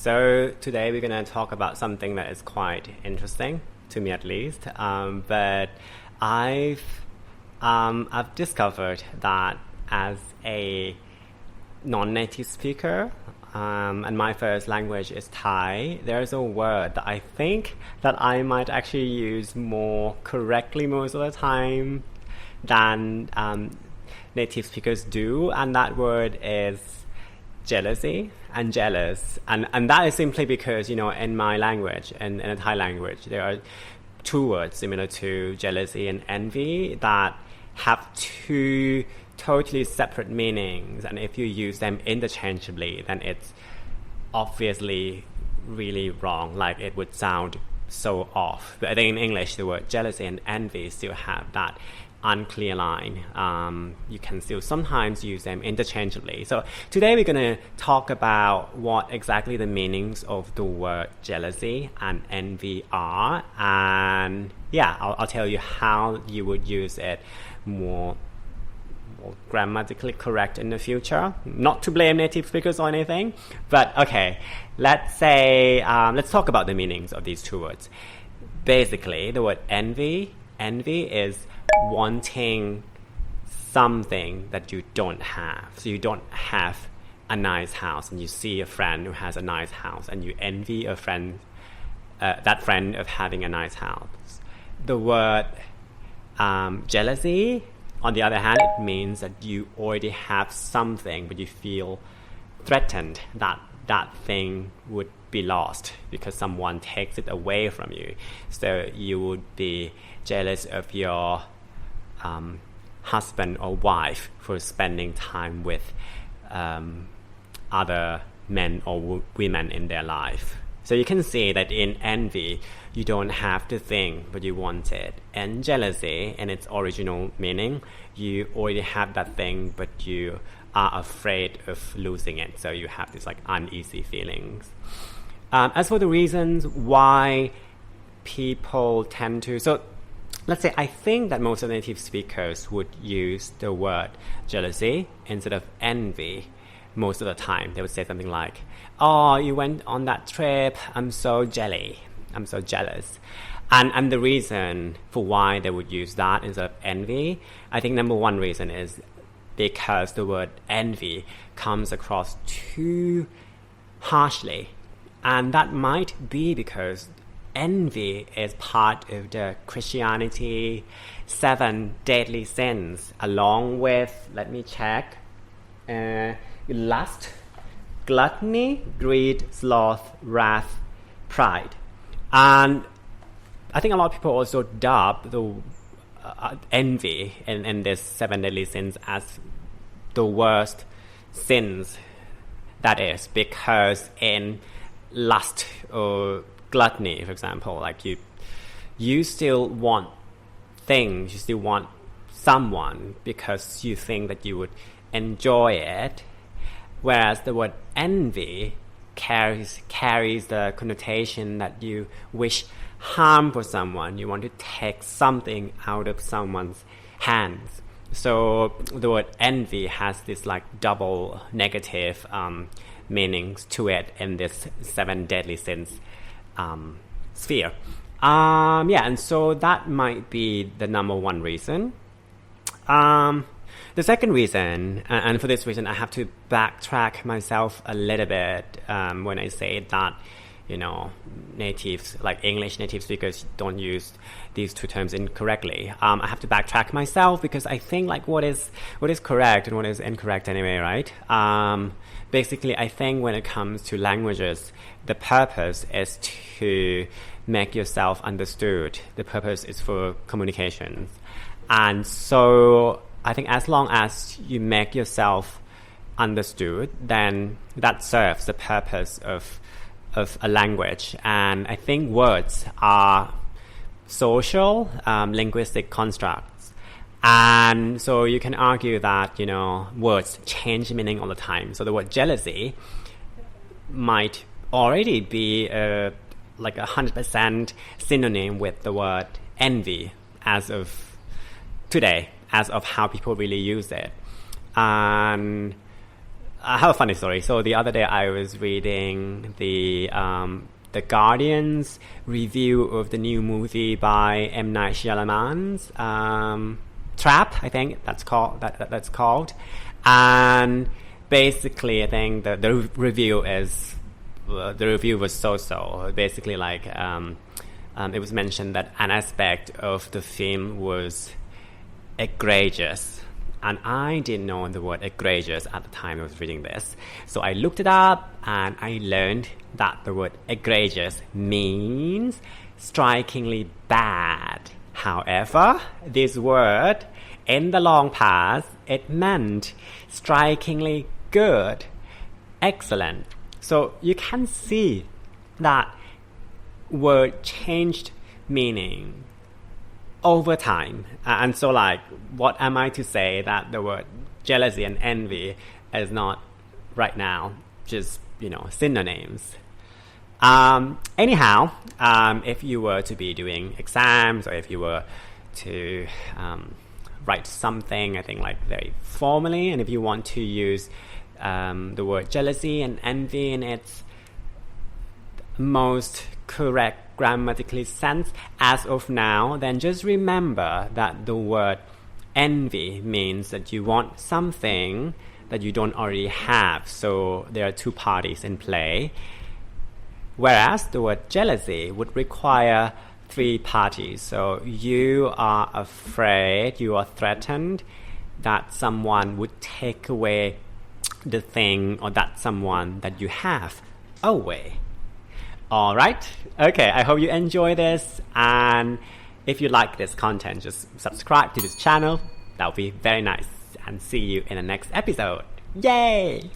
So today we're going to talk about something that is quite interesting, to me at least. But I've discovered that as a non-native speaker, and my first language is Thai, there's a word that I think that I might actually use more correctly most of the time than native speakers do, and that word is jealousy and jealous. And that is simply because, in my language, in the Thai language, there are two words similar to jealousy and envy that have two totally separate meanings, and if you use them interchangeably, then it's obviously really wrong. Like, it would sound so off. But I think in English, the word jealousy and envy still have that unclear line. You can still sometimes use them interchangeably. So today we're going to talk about what exactly the meanings of the word jealousy and envy are, and I'll tell you how you would use it more grammatically correct in the future. Not to blame native speakers or anything, but okay, let's talk about the meanings of these two words. Basically, the word envy is wanting something that you don't have. So you don't have a nice house, and you see a friend who has a nice house, and you envy a friend, that friend of having a nice house. The word jealousy, on the other hand, it means that you already have something, but you feel threatened that that thing would be lost because someone takes it away from you. So you would be jealous of your husband or wife for spending time with other men or women in their life. So you can see that in envy, you don't have the thing, but you want it. And jealousy, in its original meaning, you already have that thing, but you are afraid of losing it. So you have these uneasy feelings. As for the reasons why people tend to... So let's say I think that most of the native speakers would use the word jealousy instead of envy. Most of the time, they would say something like, "Oh, you went on that trip. I'm so jelly. I'm so jealous." And the reason for why they would use that instead of envy, I think number one reason is because the word envy comes across too harshly. And that might be because envy is part of the Christianity 7 deadly sins, along with, let me check, lust, gluttony, greed, sloth, wrath, pride. And I think a lot of people also dub the envy in this 7 deadly sins as the worst sins. That is because in lust or gluttony, for example, you still want things, you still want someone because you think that you would enjoy it. Whereas the word envy carries the connotation that you wish harm for someone. You want to take something out of someone's hands. So the word envy has this double negative meanings to it in this 7 deadly sins sphere. And so that might be the number one reason. The second reason, and for this reason I have to backtrack myself a little bit when I say that, natives, English native speakers, don't use these two terms incorrectly. I have to backtrack myself because I think what is correct and what is incorrect anyway, right? Basically, I think when it comes to languages, the purpose is to make yourself understood. The purpose is for communication. And so I think as long as you make yourself understood, then that serves the purpose of a language. And I think words are social, linguistic constructs. And so you can argue that, words change meaning all the time. So the word jealousy might already be a 100% synonym with the word envy as of today, as of how people really use it. And I have a funny story. So the other day I was reading the Guardian's review of the new movie by M. Night Shyamalan's Trap, I think that's called. And basically, I think the review is the review was so. Basically, like it was mentioned that an aspect of the film was egregious. And I didn't know the word egregious at the time I was reading this. So I looked it up and I learned that the word egregious means strikingly bad. However, this word, in the long past, it meant strikingly good, excellent. So you can see that word changed meaning over time. And so like, what am I to say that the word jealousy and envy is not right now just, synonyms? Anyhow, if you were to be doing exams or if you were to write something, I think like very formally, and if you want to use the word jealousy and envy in its most correct grammatically sense as of now, then just remember that the word envy means that you want something that you don't already have. So there are two parties in play. Whereas the word jealousy would require three parties. So you are afraid, you are threatened that someone would take away the thing or that someone that you have away. Alright, okay, I hope you enjoy this, and if you like this content, just subscribe to this channel. That would be very nice, and see you in the next episode. Yay!